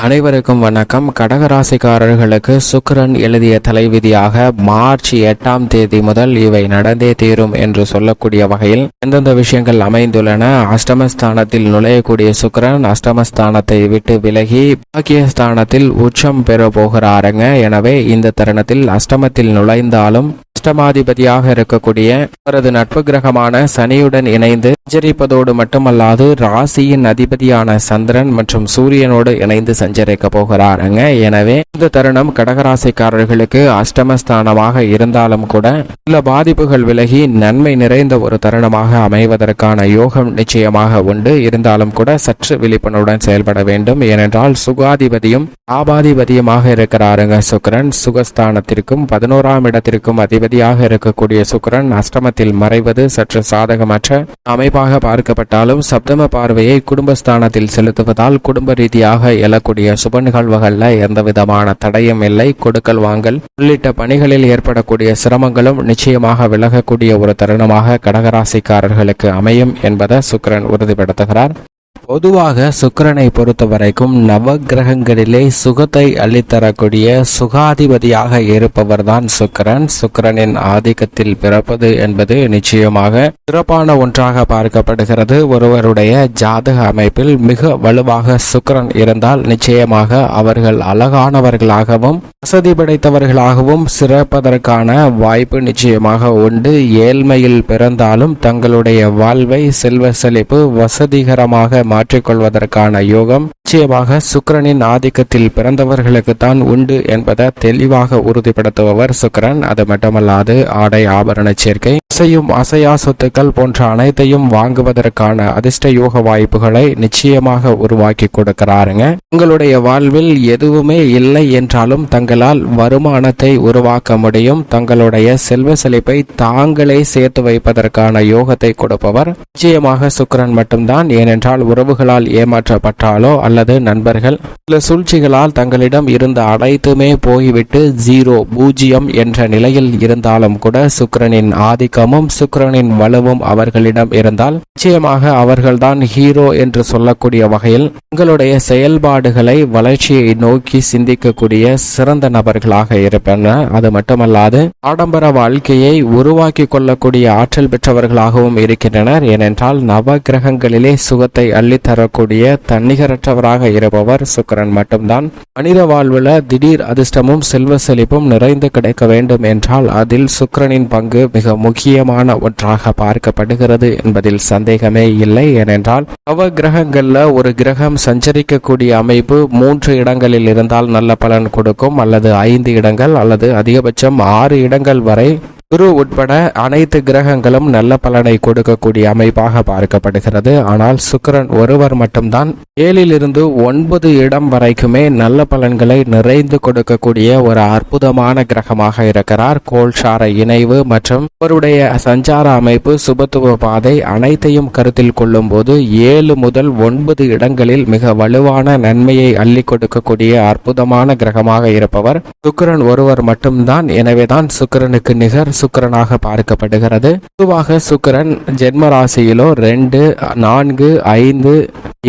அனைவருக்கும் வணக்கம். கடகராசிக்காரர்களுக்கு சுக்கிரன் எழுதிய தலைவிதியாக மார்ச் 8ஆம் தேதி முதல் இவை நடந்தே தீரும் என்று சொல்லக்கூடிய வகையில் எந்தெந்த விஷயங்கள் அமைந்துள்ளன. அஷ்டமஸ்தானத்தில் நுழையக்கூடிய சுக்கிரன் அஷ்டமஸ்தானத்தை விட்டு விலகி பாக்கியஸ்தானத்தில் உச்சம் பெற போகிறாருங்க. எனவே இந்த தருணத்தில் அஷ்டமத்தில் நுழைந்தாலும் அஷ்டமாதிபதியாக இருக்கக்கூடிய அவரது நட்பு கிரகமான சனியுடன் இணைந்து சஞ்சரிப்பதோடு மட்டுமல்லாது ராசியின் அதிபதியான சந்திரன் மற்றும் சூரியனோடு இணைந்து சஞ்சரிக்க போகிறாருங்க. எனவே இந்த தருணம் கடகராசிக்காரர்களுக்கு அஷ்டமஸ்தானமாக இருந்தாலும் கூட சில பாதிப்புகள் விலகி நன்மை நிறைந்த ஒரு தருணமாக அமைவதற்கான யோகம் நிச்சயமாக உண்டு. இருந்தாலும் கூட சற்று விழிப்புணர்வுடன் செயல்பட வேண்டும். ஏனென்றால் சுகாதிபதியும் ஆபாதிபதியுமாக இருக்கிறாருங்க சுக்கிரன். சுகஸ்தானத்திற்கும் 11ஆம் இடத்திற்கும் அதிபதியாக இருக்கக்கூடிய சுக்கிரன் அஷ்டமத்தில் மறைவது சற்று சாதகமற்ற அமைப்பாக பார்க்கப்பட்டாலும் சப்தம பார்வையை குடும்பஸ்தானத்தில் செலுத்துவதால் குடும்ப ரீதியாக எழக்கூடிய சுப நிகழ்வுகள்ல எந்த விதமான தடையும் இல்லை. கொடுக்கல் வாங்கல் உள்ளிட்ட பணிகளில் ஏற்படக்கூடிய சிரமங்களும் நிச்சயமாக விலகக்கூடிய ஒரு தருணமாக கடகராசிக்காரர்களுக்கு அமையும் என்பதை சுக்கிரன் உறுதிப்படுத்துகிறார். பொதுவாக சுக்கிரனை பொறுத்த வரைக்கும் நவ கிரகங்களிலே சுகத்தை அள்ளித்தரக்கூடிய சுகாதிபதியாக இருப்பவர் தான் சுக்கிரன். சுக்கிரனின் ஆதிக்கத்தில் பிறப்பது என்பது நிச்சயமாக சிறப்பான ஒன்றாக பார்க்கப்படுகிறது. ஒருவருடைய ஜாதக அமைப்பில் மிக வலுவாக சுக்கிரன் இருந்தால் நிச்சயமாக அவர்கள் அழகானவர்களாகவும் வசதி படைத்தவர்களாகவும் சிறப்பதற்கான வாய்ப்பு நிச்சயமாக உண்டு. ஏழ்மையில் பிறந்தாலும் தங்களுடைய வாழ்வை செல்வ செழிப்பு வசதிகரமாக மாற்றிக்கொள்வதற்கான யோகம் நிச்சயமாக சுக்கிரனின் ஆதிக்கத்தில் பிறந்தவர்களுக்கு தான் உண்டு என்பதை தெளிவாக உறுதிப்படுத்துபவர் சுக்கிரன். அது மட்டுமல்லாது ஆடை ஆபரண சேர்க்கை, அசையும் அசையா சொத்துக்கள் போன்ற அனைத்தையும் வாங்குவதற்கான அதிர்ஷ்ட யோக வாய்ப்புகளை நிச்சயமாக உருவாக்கி கொடுக்கிறாருங்க. உங்களுடைய வாழ்வில் எதுவுமே இல்லை என்றாலும் தங்களால் வருமானத்தை உருவாக்க முடியும். தங்களுடைய செல்வ செழிப்பை தாங்களே சேர்த்து வைப்பதற்கான யோகத்தை கொடுப்பவர் நிச்சயமாக சுக்கிரன் மட்டும்தான். ஏனென்றால் உறவுகளால் ஏமாற்றப்பட்டாலோ அல்லது நண்பர்கள் சில சூழ்ச்சிகளால் தங்களிடம் இருந்த அனைத்துமே போய்விட்டு பூஜ்ஜியம் என்ற நிலையில் இருந்தாலும் கூட சுக்கிரனின் ஆதிக்கமும் சுக்கிரனின் வலுவும் அவர்களிடம் இருந்தால் நிச்சயமாக அவர்கள்தான் ஹீரோ என்று சொல்லக்கூடிய வகையில் உங்களுடைய செயல்பாடுகளை வளர்ச்சியை நோக்கி சிந்திக்கக்கூடிய சிறந்த நபர்களாக இருப்பனர். அது மட்டுமல்லாது ஆடம்பர வாழ்க்கையை உருவாக்கி கொள்ளக்கூடிய ஆற்றல் பெற்றவர்களாகவும் இருக்கின்றனர். ஏனென்றால் நவ கிரகங்களிலே சுகத்தை அள்ளித்தரக்கூடிய தன்னிகரற்றவராக இருப்பவர் சுக்கிரன் மட்டும்தான். மனித வாழ்வுல திடீர் அதிர்ஷ்டமும் செல்வ செழிப்பும் நிறைந்து கிடைக்க வேண்டும் என்றால் அதில் சுக்கிரனின் பங்கு மிக முக்கியமான ஒன்றாக பார்க்கப்படுகிறது என்பதில் சந்தேகமே இல்லை. ஏனென்றால் நவ கிரகங்கள்ல ஒரு கிரகம் சஞ்சரிக்கக்கூடிய அமைப்பு 3 இடங்களில் இருந்தால் நல்ல பலன் கொடுக்கும், அல்லது 5 இடங்கள் அல்லது அதிகபட்சம் 6 இடங்கள் வரை குரு உட்பட அனைத்து கிரகங்களும் நல்ல பலனை கொடுக்கக்கூடிய அமைப்பாக பார்க்கப்படுகிறது. ஆனால் சுக்கிரன் ஒருவர் மட்டும்தான் 7 to 9 இடம் வரைக்குமே நல்ல பலன்களை நிறைந்து கொடுக்கக்கூடிய ஒரு அற்புதமான கிரகமாக இருக்கிறார். கோல்சார இணைவு மற்றும் அவருடைய சஞ்சார அமைப்பு சுபத்துவ பாதை அனைத்தையும் கருத்தில் கொள்ளும் போது 7 முதல் 9 இடங்களில் மிக வலுவான நன்மையை அள்ளி கொடுக்கக்கூடிய அற்புதமான கிரகமாக இருப்பவர் சுக்கிரன் ஒருவர் மட்டும்தான். எனவேதான் சுக்கிரனுக்கு நிகர் சுக்கிரனாக பார்க்கப்படுகிறது. பொதுவாக சுக்கிரன் ஜென்ம ராசியிலோ 2, 4, 5,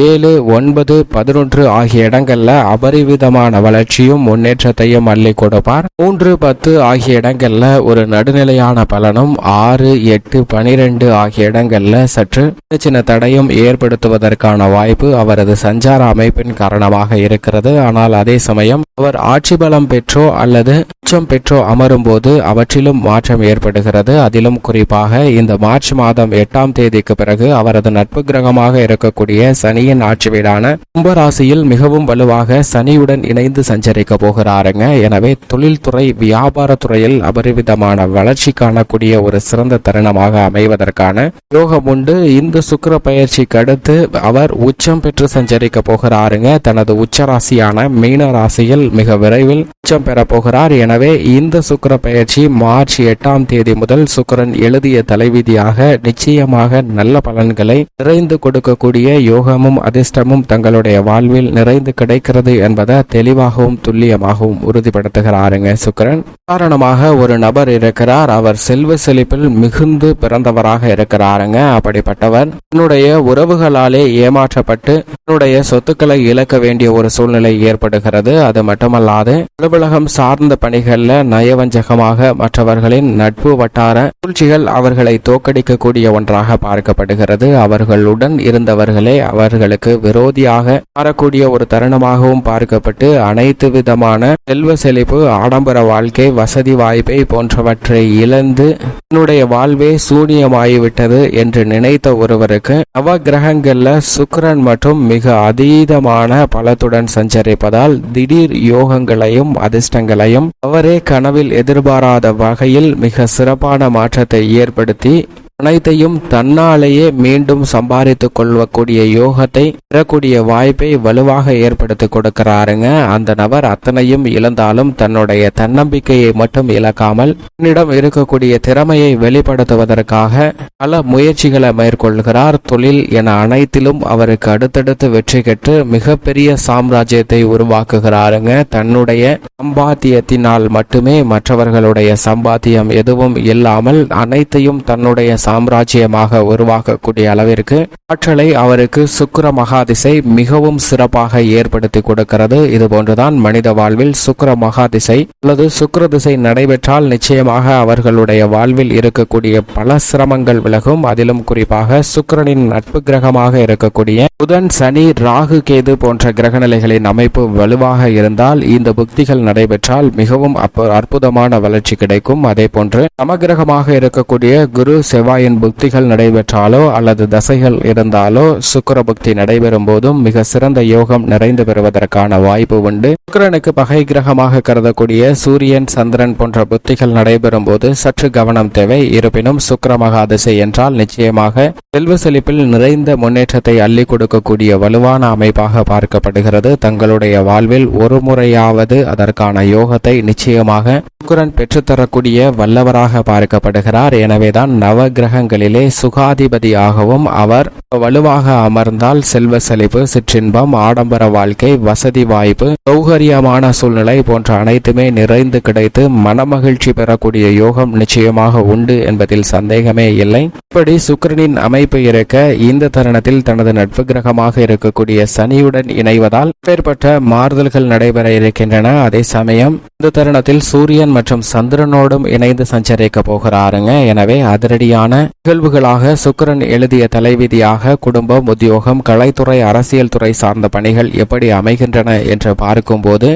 7, 9, 11 ஆகிய இடங்கள்ல அபரிவிதமான வளர்ச்சியும் முன்னேற்றத்தையும் அள்ளி கொடுப்பார். 3, 10 ஆகிய இடங்கள்ல ஒரு நடுநிலையான பலனும் 6, 8, 12 ஆகிய இடங்கள்ல சற்று சின்ன தடையும் ஏற்படுத்துவதற்கான வாய்ப்பு அவரது சஞ்சார அமைப்பின் காரணமாக இருக்கிறது. ஆனால் அதே சமயம் அவர் ஆட்சி பலம் பெற்றோ அல்லது உச்சம் பெற்றோ அமரும் போது அவற்றிலும் மாற்றம் ஏற்படுகிறது. அதிலும் குறிப்பாக இந்த மார்ச் மாதம் 8ஆம் தேதிக்கு பிறகு அவரது நட்பு கிரகமாக இருக்கக்கூடிய சனியின் ஆட்சி வீடான கும்பராசியில் மிகவும் வலுவாக சனியுடன் இணைந்து சஞ்சரிக்க போகிறாருங்க. எனவே தொழில்துறை வியாபாரத்துறையில் அபரிவிதமான வளர்ச்சி காணக்கூடிய ஒரு சிறந்த தருணமாக அமைவதற்கான யோகம் உண்டு. இந்த சுக்கிர பயிற்சிக்கு அடுத்து அவர் உச்சம் பெற்று சஞ்சரிக்க போகிறாருங்க. தனது உச்சராசியான மீன ராசியில் மிக விரைவில் உச்சம் பெற போகிறார். எனவே இந்த சுக்கிர பயிற்சி மார்ச் 8 8ஆம் தேதி முதல் சுக்கிரன் எழுதிய தலைவிதியாக நிச்சயமாக நல்ல பலன்களை நிறைந்து கொடுக்கக்கூடிய யோகமும் அதிர்ஷ்டமும் தங்களுடைய வாழ்வில் நிறைந்து கிடைக்கிறது என்பதை தெளிவாகவும் துல்லியமாகவும் உறுதிப்படுத்துகிறாருங்க சுக்கிரன். காரணமாக ஒரு நபர் இருக்கிறார், அவர் செல்வ செழிப்பில் மிகுந்து பிறந்தவராக இருக்கிறாருங்க. அப்படிப்பட்டவர் தன்னுடைய உறவுகளாலே ஏமாற்றப்பட்டு தன்னுடைய சொத்துக்களை இழக்க வேண்டிய ஒரு சூழ்நிலை ஏற்படுகிறது. அது மட்டுமல்லாது அலுவலகம் சார்ந்த பணிகள்ல நயவஞ்சகமாக மற்றவர்களின் நட்பு வட்டார சூழ்ச்சிகள் அவர்களை தோற்கடிக்கக்கூடிய ஒன்றாக பார்க்கப்படுகிறது. அவர்களுடன் இருந்தவர்களே அவர்களுக்கு விரோதியாக மாறக்கூடிய ஒரு தருணமாகவும் பார்க்கப்பட்டு அனைத்து விதமான செல்வ செழிப்பு, ஆடம்பர வாழ்க்கை, வசதி வாய்ப்பை போன்றவற்றை இழந்து தன்னுடைய வாழ்வே சூனியமாகிவிட்டது என்று நினைத்த ஒருவருக்கு நவ கிரகங்கள்ல சுக்கிரன் மற்றும் மிக அதீதமான பலத்துடன் சஞ்சரிப்பதால் திடீர் யோகங்களையும் அதிர்ஷ்டங்களையும் அவரே கனவில் எதிர்பாராத வகையில் மிக சிறப்பான மாற்றத்தை ஏற்படுத்தி அனைத்தையும் தன்னாலேயே மீண்டும் சம்பாதித்துக் கொள்ளக்கூடிய யோகத்தை பெறக்கூடிய வாய்ப்பை வலுவாக ஏற்படுத்தி கொடுக்கிறாருங்க. அந்த நபர் அத்தனையும் இழந்தாலும் தன்னுடைய தன்னம்பிக்கையை மட்டும் இழக்காமல் தன்னிடம் இருக்கக்கூடிய திறமையை வெளிப்படுத்துவதற்காக பல முயற்சிகளை மேற்கொள்கிறார். தொழில் என அனைத்திலும் அவருக்கு அடுத்தடுத்து வெற்றி பெற்று மிகப்பெரிய சாம்ராஜ்யத்தை உருவாக்குகிறாருங்க. தன்னுடைய சம்பாத்தியத்தினால் மட்டுமே, மற்றவர்களுடைய சம்பாத்தியம் எதுவும் இல்லாமல் அனைத்தையும் தன்னுடைய சாம்ராஜ்யமாக உருவாக்கக்கூடிய அளவிற்கு ஆற்றலை அவருக்கு சுக்கிர மகாதிசை மிகவும் சிறப்பாக ஏற்படுத்தி கொடுக்கிறது. இதுபோன்றுதான் மனித வாழ்வில் சுக்கிர மகாதிசை அல்லது சுக்கிர திசை நடைபெற்றால் நிச்சயமாக அவர்களுடைய வாழ்வில் இருக்கக்கூடிய பல சிரமங்கள் விலகும். அதிலும் குறிப்பாக சுக்கிரனின் நட்பு கிரகமாக இருக்கக்கூடிய புதன், சனி, ராகு, கேது போன்ற கிரகநிலைகளின் அமைப்பு வலுவாக இருந்தால் இந்த புக்திகள் நடைபெற்றால் மிகவும் அற்புதமான வளர்ச்சி கிடைக்கும். அதே போன்று சமகிரகமாக இருக்கக்கூடிய குரு, செவ்வாயின் புக்திகள் நடைபெற்றாலோ அல்லது தசைகள் இருந்தாலோ சுக்கிர புக்தி நடைபெறும் போதும் மிக சிறந்த யோகம் நிறைந்து பெறுவதற்கான வாய்ப்பு உண்டு. சுக்கிரனுக்கு பகை கிரகமாக கருதக்கூடிய சூரியன், சந்திரன் போன்ற புக்திகள் நடைபெறும் போது சற்று கவனம் தேவை. இருப்பினும் சுக்கிர மகாதிசை என்றால் நிச்சயமாக செல்வ செழிப்பில் நிறைந்த முன்னேற்றத்தை அள்ளி கொடுக்கக்கூடிய வலுவான அமைப்பாக பார்க்கப்படுகிறது. தங்களுடைய வாழ்வில் ஒரு முறையாவது அதற்கான யோகத்தை நிச்சயமாக சுக்கிரன் பெற்றுத்தரக்கூடிய வல்லவராக பார்க்கப்படுகிறார். எனவேதான் நவ கிரகங்களிலே சுகாதிபதியாகவும் அவர் வலுவாக அமர்ந்தால் செல்வ செழிப்பு, சிற்றின்பம், ஆடம்பர வாழ்க்கை, வசதி வாய்ப்பு, சௌகரியமான சூழ்நிலை போன்ற அனைத்துமே நிறைந்து கிடைத்து மனமகிழ்ச்சி பெறக்கூடிய யோகம் நிச்சயமாக உண்டு என்பதில் சந்தேகமே இல்லை. இப்படி சுக்கிரனின் அமைப்பு இருக்க இந்த தருணத்தில் தனது நட்பு கிரகமாக இருக்கக்கூடிய சனியுடன் இணைவதால் ஏற்பட்ட மாறுதல்கள் நடைபெற இருக்கின்றன. அதே சமயம் இந்த தருணத்தில் சூரியன் மற்றும் சந்திரனோடும் இணைந்து சஞ்சரிக்க போகிறாருங்க. எனவே அதிரடியான நிகழ்வுகளாக சுக்கிரன் எழுதிய தலைவிதியாக குடும்பம், உத்தியோகம், கலைத்துறை, அரசியல் துறை சார்ந்த பணிகள் எப்படி அமைகின்றன என்று பார்க்கும்போது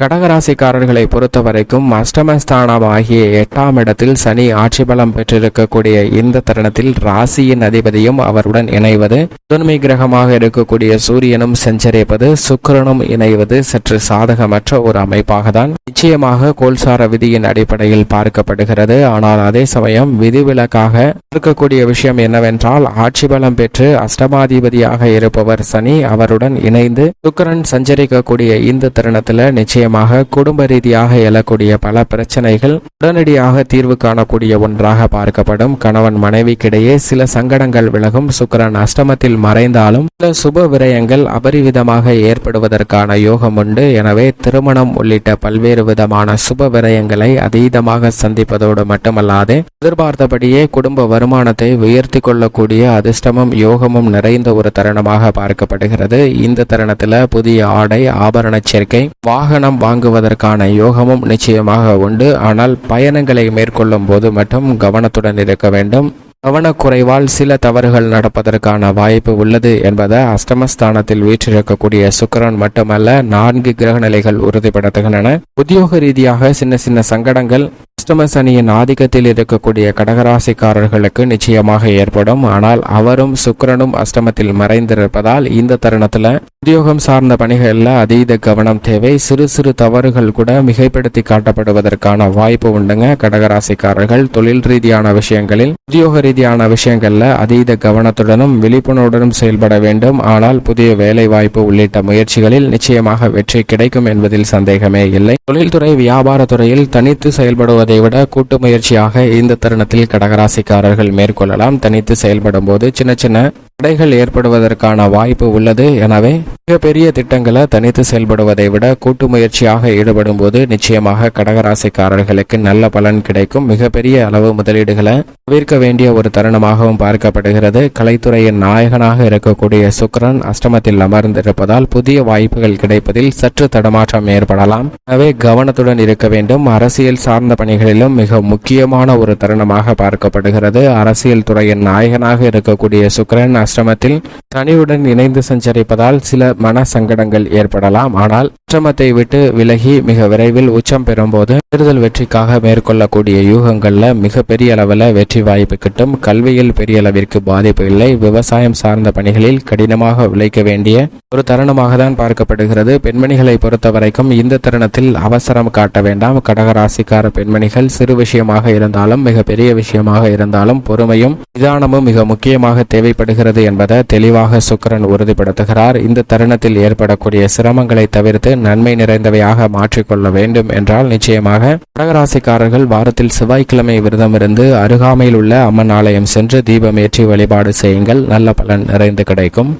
கடகராசிக்காரர்களை பொறுத்தவரைக்கும் அஷ்டமஸ்தானம் ஆகிய 8ஆம் இடத்தில் சனி ஆட்சி பலம் பெற்றிருக்கக்கூடிய இந்த தருணத்தில் ராசியின் அதிபதியும் அவருடன் இணைவது, முதன்மை கிரகமாக இருக்கக்கூடிய சூரியனும் சஞ்சரிப்பது, சுக்கிரனும் இணைவது சற்று சாதகமற்ற ஒரு அமைப்பாக தான் நிச்சயமாக கோல்சார விதியின் அடிப்படையில் பார்க்கப்படுகிறது. ஆனால் அதே சமயம் விதிவிலக்காக இருக்கக்கூடிய விஷயம் என்னவென்றால் ஆட்சி பலம் பெற்று அஷ்டமாதிபதியாக இருப்பவர் சனி அவருடன் இணைந்து சுக்கிரன் சஞ்சரிக்கக்கூடிய இந்த தருணத்தில் நிச்சயமாக குடும்ப ரீதியாக எழக்கூடிய பல பிரச்சனைகள் உடனடியாக தீர்வு காணக்கூடிய ஒன்றாக பார்க்கப்படும். கணவன் மனைவிக்கிடையே சில சங்கடங்கள் விலகும். சுக்கிரன் அஷ்டமத்தில் மறைந்தாலும் சில சுப விரயங்கள் அபரிவிதமாக ஏற்படுவதற்கான யோகம் உண்டு. எனவே திருமணம் உள்ளிட்ட பல்வேறு விதமான சுப விரயங்களை அதீதமாக சந்திப்பதோடு மட்டுமல்லாது எதிர்பார்த்தபடியே குடும்ப வருமானத்தை உயர்த்தி கொள்ளக்கூடிய அதிர்ஷ்டமும் யோகமும் நிறைந்த ஒரு தருணமாக பார்க்கப்படுகிறது. இந்த தருணத்தில் புதிய ஆடை, ஆபரண சேர்க்கை, வாகனம் வாங்குவதற்கான யோகமும் நிச்சயமாக உண்டு. ஆனால் பயணங்களை மேற்கொள்ளும் போது மட்டும் கவனத்துடன் இருக்க வேண்டும். கவனக்குறைவால் சில தவறுகள் நடப்பதற்கான வாய்ப்பு உள்ளது என்பதை அஷ்டமஸ்தானத்தில் வீற்றிருக்கக்கூடிய சுக்கிரன் மட்டுமல்ல 4 கிரக நிலைகள் உறுதிப்படுத்துகின்றன. உத்தியோக ரீதியாக சின்ன சின்ன சங்கடங்கள் அஷ்டம சனியின் ஆதிக்கத்தில் இருக்கக்கூடிய கடகராசிக்காரர்களுக்கு நிச்சயமாக ஏற்படும். ஆனால் அவரும் சுக்கிரனும் அஷ்டமத்தில் மறைந்திருப்பதால் இந்த தருணத்துல உத்தியோகம் சார்ந்த பணிகளில் அதீத கவனம் தேவை. சிறு சிறு தவறுகள் கூட மிகைப்படுத்தி காட்டப்படுவதற்கான வாய்ப்பு உண்டுங்க. கடகராசிக்காரர்கள் தொழில் ரீதியான விஷயங்களில், உத்தியோக ரீதியான விஷயங்கள்ல அதீத கவனத்துடனும் விழிப்புணர்வுடனும் செயல்பட வேண்டும். ஆனால் புதிய வேலை வாய்ப்பு உள்ளிட்ட முயற்சிகளில் நிச்சயமாக வெற்றி கிடைக்கும் என்பதில் சந்தேகமே இல்லை. தொழில்துறை, வியாபாரத்துறையில் தனித்து செயல்படுவது செயல்படுவதை விட கூட்டு முயற்சியாக இந்த தருணத்தில் கடகராசிக்காரர்கள் மேற்கொள்ளலாம். தனித்து செயல்படும் போது சின்ன சின்ன தடைகள் ஏற்படுவதற்கான வாய்ப்பு உள்ளது. எனவே மிகப்பெரிய திட்டங்களை தனித்து செயல்படுவதை விட கூட்டு முயற்சியாக ஈடுபடும் போது நிச்சயமாக கடகராசிக்காரர்களுக்கு நல்ல பலன் கிடைக்கும். மிகப்பெரிய அளவு முதலீடுகளை தவிர்க்க வேண்டிய ஒரு தருணமாகவும் பார்க்கப்படுகிறது. கலைத்துறையின் நாயகனாக இருக்கக்கூடிய சுக்கிரன் அஷ்டமத்தில் அமர்ந்திருப்பதால் புதிய வாய்ப்புகள் கிடைப்பதில் சற்று தடமாற்றம் ஏற்படலாம். எனவே கவனத்துடன் இருக்க வேண்டும். அரசியல் சார்ந்த பணிகளிலும் மிக முக்கியமான ஒரு தருணமாக பார்க்கப்படுகிறது. அரசியல் துறையின் நாயகனாக இருக்கக்கூடிய சுக்கிரன் அஷ்டமத்தில் சனியுடன் இணைந்து சஞ்சரிப்பதால் சில மன சங்கடங்கள் ஏற்படலாம். ஆனால் அஷ்டமத்தை விட்டு விலகி மிக விரைவில் உச்சம் பெறும்போது தேர்தல் வெற்றிக்காக மேற்கொள்ளக்கூடிய யூகங்கள்ல மிகப்பெரிய அளவில் வெற்றி வாய்ப்பு கிட்டும். கல்வியில் பெரிய அளவிற்கு பாதிப்பு இல்லை. விவசாயம் சார்ந்த பணிகளில் கடினமாக உழைக்க வேண்டிய ஒரு தருணமாக தான் பார்க்கப்படுகிறது. பெண்மணிகளை பொறுத்த வரைக்கும் இந்த தருணத்தில் அவசரம் காட்ட வேண்டாம். கடகராசிக்கார பெண்மணிகள் சிறு விஷயமாக இருந்தாலும் மிக பெரிய விஷயமாக இருந்தாலும் பொறுமையும் நிதானமும் மிக முக்கியமாக தேவைப்படுகிறது என்பதை தெளிவாக சுக்கிரன் உறுதிப்படுத்துகிறார். இந்த தருணத்தில் ஏற்படக்கூடிய சிரமங்களை தவிர்த்து நன்மை நிறைந்தவையாக மாற்றிக்கொள்ள வேண்டும் என்றால் நிச்சயமாக கடகராசிக்காரர்கள் வாரத்தில் செவ்வாய்க்கிழமை விரதம் இருந்து அருகாமையில் உள்ள அம்மன் ஆலயம் சென்று தீபம் ஏற்றி வழிபாடு செய்யுங்கள். நல்ல பலன் நிறைந்து கிடைக்கும்.